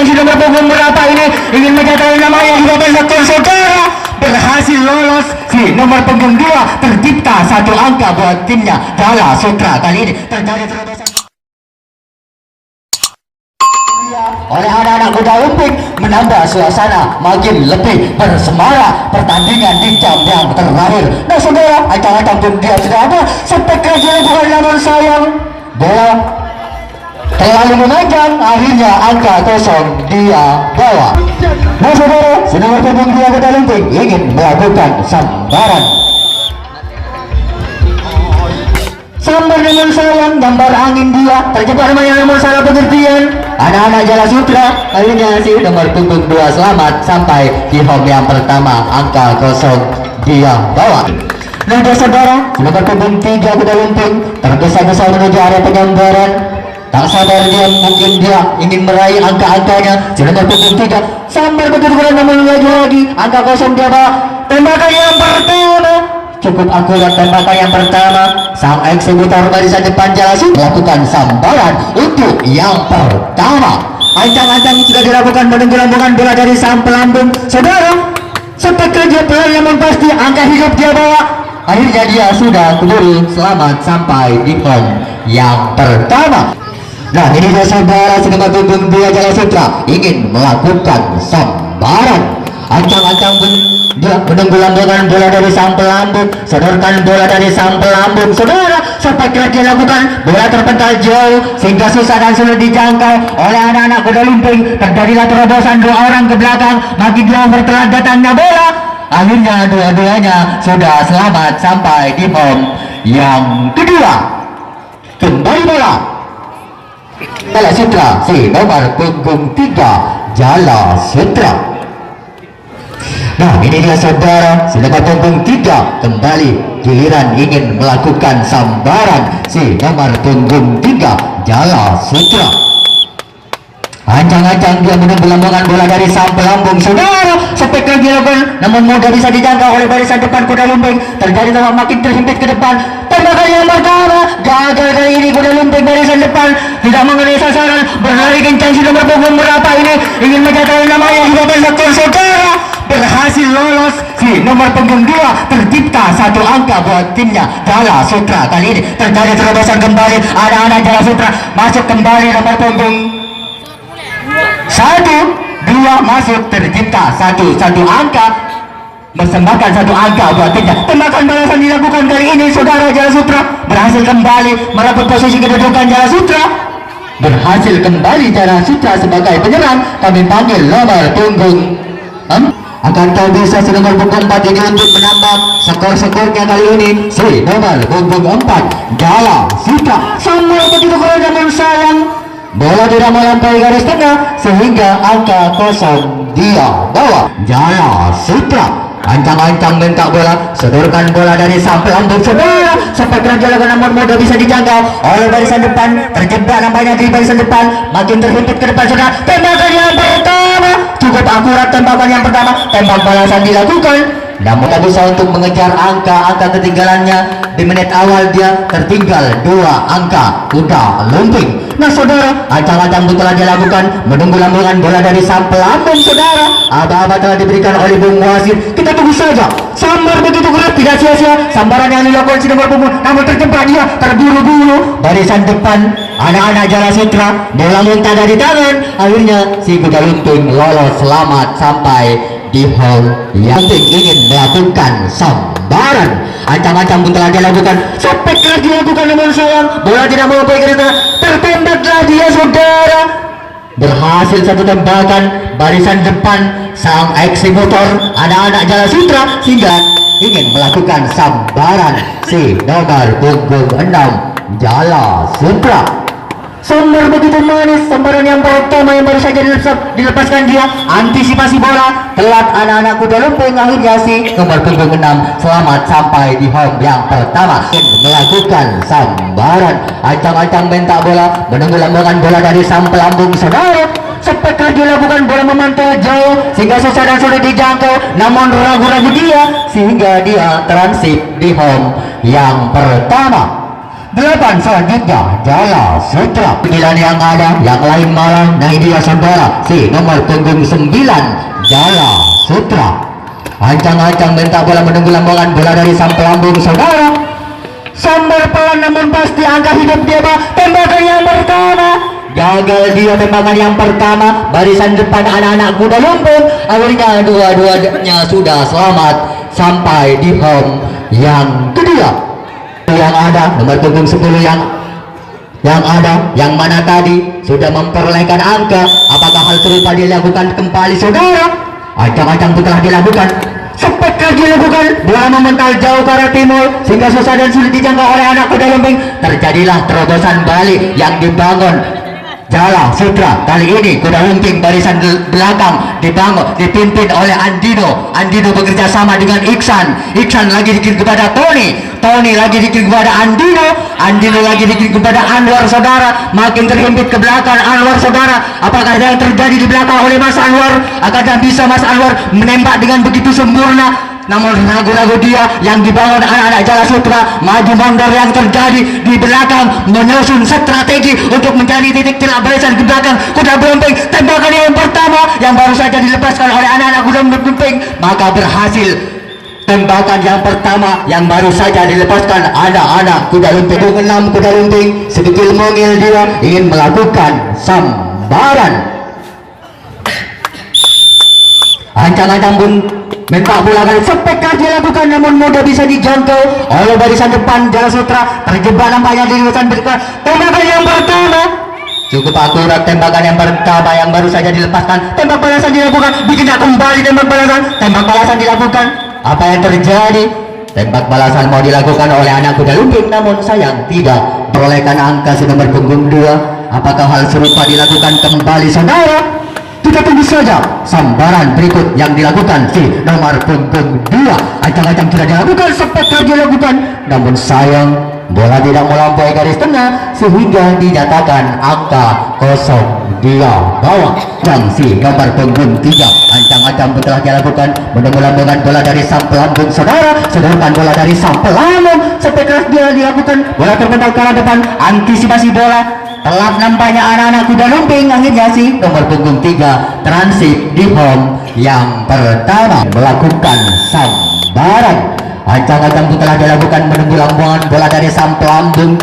kencang si nomor punggung berapa ini ingin mencatatkan namanya juga betul saudara, berhasil lolos si nomor punggung 2, tercipta satu angka buat timnya Jala Sutra. Kali ini terjadi terobosan oleh anak-anak kuda lumping, menambah suasana makin lebih bersemarak pertandingan di jam yang terakhir. Nah saudara, acang-acang pun dia sudah ada sampai kerja bukan namun sayang bola terlalu memanjang, akhirnya angka kosong dia bawa. Nah saudara, sudah bergabung dia kuda lumping ingin melakukan sambaran. Sambar dengan sayang, gambar angin dia terjebak namanya namun salah pengertian. Anak-anak Jala Sutra akhirnya si nomor punggung 2 selamat sampai di home yang pertama, angka kosong dia bawa. Nah saudara, nomor punggung 3 kuda lumping tergesa-gesa menuju area penyambaran. Tak sadar dia, mungkin dia ingin meraih angka-angkanya. Si nomor punggung 3 sambar betul-betul namun lagi angka kosong dia bawa. Tembakan yang pertama cukup akurat, tembakan yang pertama sang eksekutor barisan depan Jala Sutra melakukan sambaran untuk yang pertama. Ancang-ancang sudah dilakukan menunggu lambungan bola dari sang pelambung. Saudara, sempat kerja pelan namun pasti angka hidup dia bawa. Akhirnya dia sudah kembali selamat sampai di home yang pertama. Nah ini dia saudara, sedang punggung 2 Jala Sutra ingin melakukan sambaran. Ancang-ancang pun dia menunggu lambungan bola dari sang pelambung, sodorkan bola dari sang pelambung. Saudara, sampai kerja dilakukan bola terpental jauh sehingga susah dan sulit dijangkau oleh anak-anak kuda lumping. Terjadilah terobosan 2 orang ke belakang, makin jauh bertelat datangnya bola. Akhirnya dua-duanya sudah selamat sampai di home yang kedua. Kembali bola Jala Sutra, si nomor punggung 3 Jala Sutra. Nah ini dia saudara, si nomor punggung 3 kembali giliran ingin melakukan sambaran si nomor punggung 3 Jala Sutra. Ancang-ancang dia menunggu lambungan bola dari sang pelambung. Saudara, sampai dilakukan namun mudah bisa dijangkau oleh barisan depan kuda lumping. Terjadi tambah makin terhimpit ke depan. Tembakan yang pertama gagal kali ini, kuda lumping barisan depan tidak mengenai sasaran. Berlari kencang si nomor punggung berapa ini ingin mencatatkan namanya juga betul saudara, berhasil lolos si nomor punggung 2, tercipta satu angka buat timnya Jala Sutra. Kali ini terjadi terobosan kembali, anak-anak Jala Sutra masuk kembali nomor punggung 1, 2 masuk, tercipta satu angka, bersembahkan satu angka buat timnya. Tembakan balasan dilakukan kali ini saudara, Jala Sutra berhasil kembali merebut posisi kedudukan. Jala Sutra berhasil kembali, Jala Sutra sebagai penyerang. Kami panggil nomor punggung akan tahu bisa si nomor punggung 4 ini untuk menambah skor-skornya kali ini. Si nomor punggung 4 Jala Sutra sama begitu kurang namun sayang bola tidak melampaui garis tengah sehingga angka kosong dia bawa. Jala Sutra ancang-ancang minta bola, sodorkan bola dari sang pelambung. Saudara, sampai kerja namun mudah bisa dijangkau oleh barisan depan. Terjebak nampaknya di barisan depan, makin terhimpit ke depan. Saudara, tembakan yang pertama cukup akurat, tembakan yang pertama, tembak balasan dilakukan namun tak bisa untuk mengejar angka ketinggalannya. Di menit awal dia tertinggal 2 angka kuda lumping. Nah saudara, ancang-ancang telah dilakukan menunggu lambungan bola dari sang pelambung. Saudara, aba-aba telah diberikan oleh Bung Wasit. Kita tunggu saja. Sambar begitu keras, tidak sia-sia sambaran yang dilakukan si nomor punggung, namun terjebak dia, terburu-buru barisan depan. Anak-anak Jala Sutra bola muntah dari tangan. Akhirnya si kuda lumping lolos selamat sampai di hall yang ingin melakukan sambaran. Ancang-ancang pun telah dilakukan, sampai keras dilakukan namun sayang bola tidak melampaui kereta. Tertembaklah dia saudara, berhasil satu tembakan barisan depan sang eksekutor anak-anak Jala Sutra sehingga ingin melakukan sambaran si nomor punggung 6 Jala Sutra. Sambar begitu manis, sambaran yang pertama yang baru saja dilepaskan dia, antisipasi bola telat anak-anak kuda lumping. Akhirnya si nomor punggung 6 selamat sampai di home yang pertama melakukan sambaran. Ancang-ancang minta bola, menunggu lambungan bola dari sang pelambung. Saudara, sampai dilakukan bola memantul jauh sehingga susah dan sulit dijangkau, namun ragu-ragu dia sehingga dia transit di home yang pertama. 8 selanjutnya Jala Sutra. Pilihan yang ada yang lain malah. Nah ini dia saudara si nomor punggung 9 Jala Sutra. Ancang-ancang minta bola menunggu lambungan bola dari sang pelambung saudara. Sambar pelan namun pasti angka hidup dia Pak. Tembakan yang pertama gagal dia, tembakan yang pertama. Barisan depan anak-anak kuda lumpur. Akhirnya dua-duanya sudah selamat sampai di home yang kedua. Yang ada nomor punggung 10 yang ada yang mana tadi sudah memperolehkan angka. Apakah hal serupa dilakukan kembali saudara? Ancang-ancang telah dilakukan, sepetkah dilakukan, bola memental jauh ke arah timur sehingga susah dan sulit dijangkau oleh anak kuda lumping. Terjadilah terobosan balik yang dibangun Jala Sutra. Kali ini kuda lumping barisan belakang dipimpin oleh Andino. Andino bekerja sama dengan Iksan. Iksan lagi dikirim kepada Tony. Tony lagi dikirim kepada Andino. Andino lagi dikirim kepada Anwar saudara. Makin terhimpit ke belakang Anwar saudara. Apakah yang terjadi di belakang oleh Mas Anwar? Apakah bisa Mas Anwar menembak dengan begitu sempurna? Namun ragu-ragu dia yang dibangun anak-anak Jala Sutra. Maju mundur yang terjadi di belakang menyusun strategi untuk mencari titik telak barisan ke belakang kuda lumping. Tembakan yang pertama yang baru saja dilepaskan oleh anak-anak kuda lumping maka berhasil. Tembakan yang pertama yang baru saja dilepaskan anak-anak kuda lumping. 6 kuda lumping sedikit mungil dia ingin melakukan sambaran. Ancang-ancang pun minta bola kali sepetkah dilakukan namun mudah bisa dijangkau oleh barisan depan Jala Sutra. Terjebak nampaknya di luasan berikut. Tembakan yang pertama cukup akurat. Tembakan yang pertama yang baru saja dilepaskan. Tembak balasan dilakukan, dikejar kembali tembak balasan. Tembak balasan dilakukan. Apa yang terjadi? Tembak balasan mau dilakukan oleh anak kuda lumping namun sayang tidak perolehkan angka nomor punggung 2. Apakah hal serupa dilakukan kembali saudara? Kita tunggu saja sambaran berikut yang dilakukan si nomor punggung 2. Ancang-ancang sudah dilakukan, sepetkah dilakukan namun sayang bola tidak melampaui garis tengah sehingga dinyatakan angka kosong dia bawah. Dan si nomor punggung 3 ancang-ancang telah dilakukan menunggu bola dari sang pelambung saudara. Sedangkan bola dari sang pelambung sepetkah dia dilakukan, bola terbentak ke arah depan, antisipasi bola. Telat nampaknya anak-anak kuda lumping. Akhirnya sih nomor punggung 3 transit di home yang pertama melakukan sambaran. Ancang-ancang telah dilakukan menunggu lambungan bola dari sang pelambung.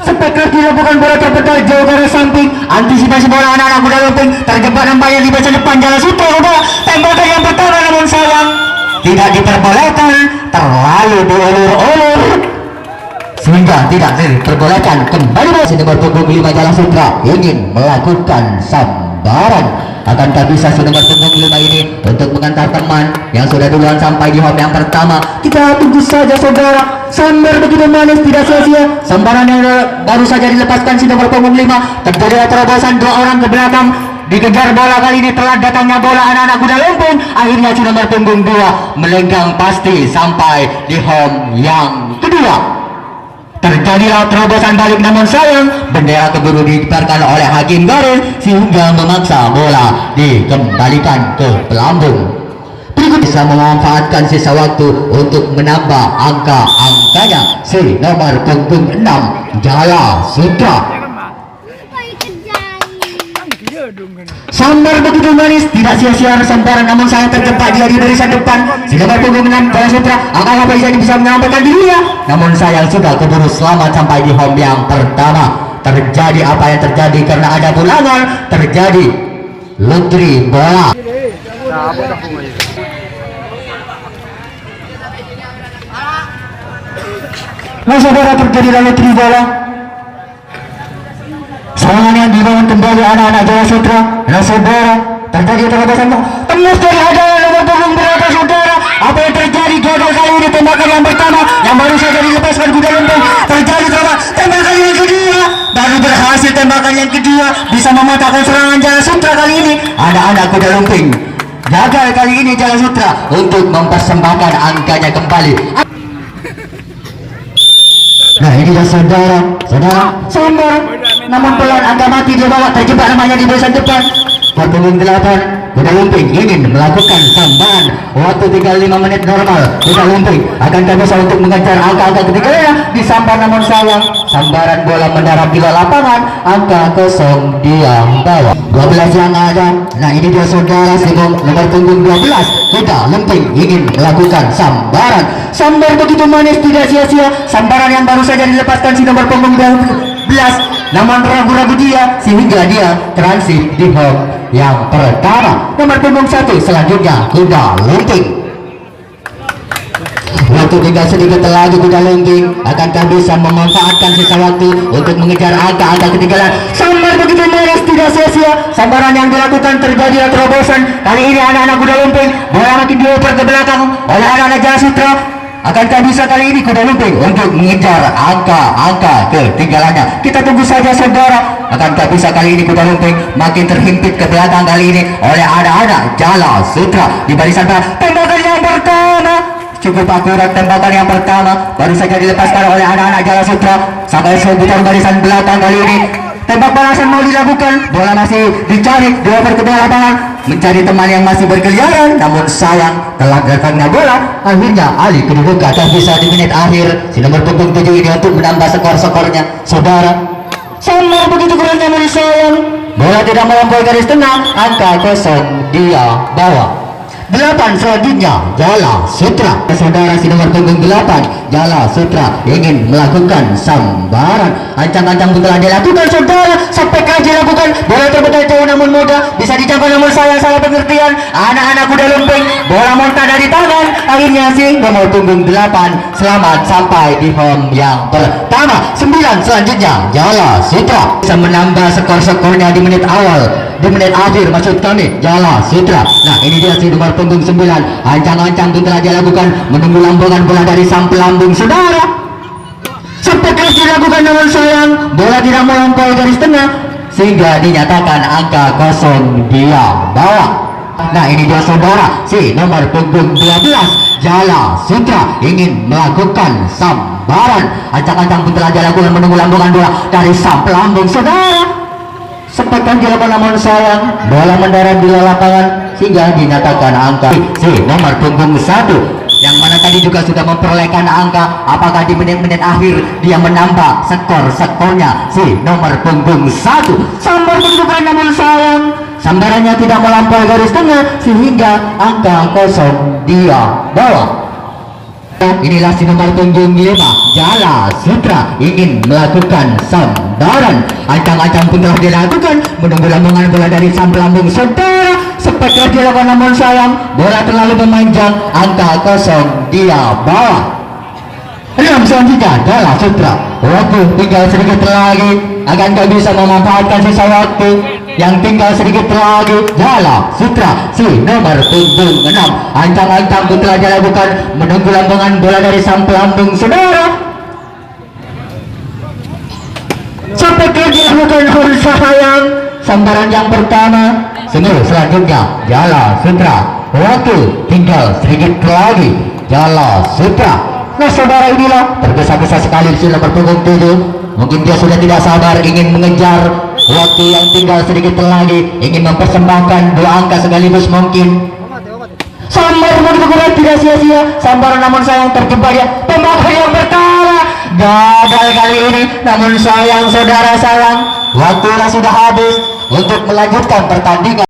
Sepetkah dilakukan, bola terpental jauh dari samping. Antisipasi bola anak-anak kuda lumping. Terjebak nampaknya di baca depan Jala Sutra. Udah tembakan yang pertama namun sayang tidak diperbolehkan, terlalu diulur-ulur sehingga tidak diperbolehkan. Kembali masih nomor punggung 5 Jala Sutra ingin melakukan sambaran. Akankah bisa si nomor punggung 5 ini untuk mengantar teman yang sudah duluan sampai di home yang pertama? Kita tunggu saja saudara. Sambar begitu manis tidak sia-sia. Sambaran yang baru saja dilepaskan si nomor punggung 5. Terjadi terobosan 2 orang ke belakang. Dikejar bola kali ini, telat datangnya bola anak-anak kuda lumping. Akhirnya si nomor punggung 2 melenggang pasti sampai di home yang kedua. Terjadilah terobosan balik namun sayang bendera keburu dikibarkan oleh hakim garis sehingga memaksa bola dikembalikan ke pelambung. Berikut bisa memanfaatkan sisa waktu untuk menambah angka-angkanya si nomor punggung 6 Jala Sutra. Sambar begitu manis, tidak sia-sia sambaran namun saya terjebak dia di barisan depan. Si nomor punggung 6 Jala Sutra akan bisa menyampaikan dirinya namun sayang sudah keburu selamat sampai di home yang pertama. Terjadi apa yang terjadi karena ada ulangan, terjadi lotre bola. Nah saudara, terjadi lotre bola. Serangan yang dibangun kembali anak-anak Jala Sutra. Nah saudara, terjadi terobosan tembus dari ada nomor punggung berapa saudara. Apa yang terjadi gagal kali ini tembakan yang pertama yang baru saja dilepaskan kuda lumping. Terjadi tembakan yang kedua, baru berhasil tembakan yang kedua bisa mematahkan serangan Jala Sutra kali ini. Anak-anak kuda lumping gagal kali ini Jala Sutra untuk mempersembahkan angkanya kembali. Nah ini dia saudara sambar namun pelan angka mati dia bawa, terjebak namanya di barisan depan. Punggung 8 Kuda lumping ingin melakukan sambaran. Waktu tinggal 5 menit normal. Kuda lumping akankah bisa untuk mengejar angka-angka ketiganya? Disambar namun sayang. Sambaran bola mendarat di lapangan. Angka kosong dia bawa. 12 yang ada. Nah ini dia saudara Simon nomor punggung 12. Kuda lumping ingin melakukan sambaran. Sambar begitu manis tidak sia-sia. Sambaran yang baru saja dilepaskan si nomor punggung 12. Namun ragu-ragu dia sehingga dia transit di home yang pertama. Nomor punggung 1 selanjutnya kuda lumping. Waktu tinggal sedikit lagi kuda lumping akankah bisa memanfaatkan sisa waktu untuk mengejar angka-angka ketinggalan. Sambar begitu manis tidak sia-sia. Sambaran yang dilakukan terjadi terobosan. Kali ini anak-anak kuda lumping bola makin dioper ke belakang oleh anak-anak Jaya Sutra. Akankah bisa kali ini kuda lumping untuk mengejar angka-angka ketinggalannya? Kita tunggu saja saudara. Akankah bisa kali ini kuda lumping makin terhimpit ke belakang kali ini oleh anak-anak Jaya Sutra di barisan belakang. Tembakan yang pertama cukup akurat. Tembakan yang pertama baru saja dilepaskan oleh anak-anak Jaya Sutra sampai seputar barisan belakang kali ini. Tembak balasan mau dilakukan, bola masih dicari, dioper ke bawah lapangan, mencari teman yang masih berkeliaran, namun sayang telah datangnya bola. Akhirnya Ali kedudukan dan bisa di menit akhir si nomor punggung 7 ini untuk menambah skor-skornya saudara. Samar begitu keren namun sayang bola tidak melampaui garis tengah. Angka kosong dia bawa. 8 selanjutnya Jaya Sutra. Saudara si nomor punggung 8 Jaya Sutra ingin melakukan sambaran. Ancang-ancang telah dilakukan saudara. Sampai kaji dilakukan. Bola terbetul jauh namun mudah. Bisa dijangkau namun saya salah pengertian. Anak-anak kuda lumping. Bola muntah dari tangan. Akhirnya si nomor punggung 8 selamat sampai di home yang pertama. 9 selanjutnya Jaya Sutra bisa menambah skor-skornya di menit awal. Di menit akhir maksud kami Jaya Sutra. Nah ini dia si nomor punggung 9. Ancang-ancang pun telah dilakukan menunggu lambungan bola dari sang pelambung saudara. Sampai terus dilakukan namun sayang bola tidak melampaui garis tengah sehingga dinyatakan angka kosong dia bawa. Nah ini dia saudara si nomor punggung 12 Jaya Sutra ingin melakukan sambaran. Ancang-ancang pun telah dilakukan menunggu lambungan bola dari sang pelambung saudara. Sempatkan dilakukan namun sayang bola mendarat di lapangan sehingga dinyatakan angka si nomor punggung 1 yang mana tadi juga sudah memperolehkan angka. Apakah di menit-menit akhir dia menambah skor-skornya si nomor punggung 1. Sambar kedudukan namun sayang sambarannya tidak melampaui garis tengah sehingga angka kosong dia bawa. Inilah si nomor punggung 5 Jaya Sutra ingin melakukan sambaran. Ancang-ancang pun telah dilakukan menunggu lambungan bola dari sang pelambung saudara. Seperti dilakukan namun sayang bola terlalu memanjang. Angka kosong dia bawa. 6 selanjutnya Jaya Sutra. Waktu tinggal sedikit lagi. Akankah bisa memanfaatkan sisa waktu yang tinggal sedikit lagi? Jaya Sutra si nomor punggung 6. Ancang-ancang pun telah dilakukan menunggu lambungan bola dari sang pelambung saudara. Sampai dilakukan sayang sambaran yang pertama. Selanjutnya Jaya Sutra. Waktu tinggal sedikit lagi Jaya Sutra. Nah saudara inilah tergesa-gesa sekali si nomor punggung 7. Mungkin dia sudah tidak sabar ingin mengejar waktu yang tinggal sedikit lagi, ingin mempersembahkan 2 angka sekaligus mungkin. Sambar begitu kuat tidak sia-sia. Sambar namun sayang terjebak dia. Tembakan yang pertama gagal kali ini namun sayang saudara sayang waktunya sudah habis untuk melanjutkan pertandingan.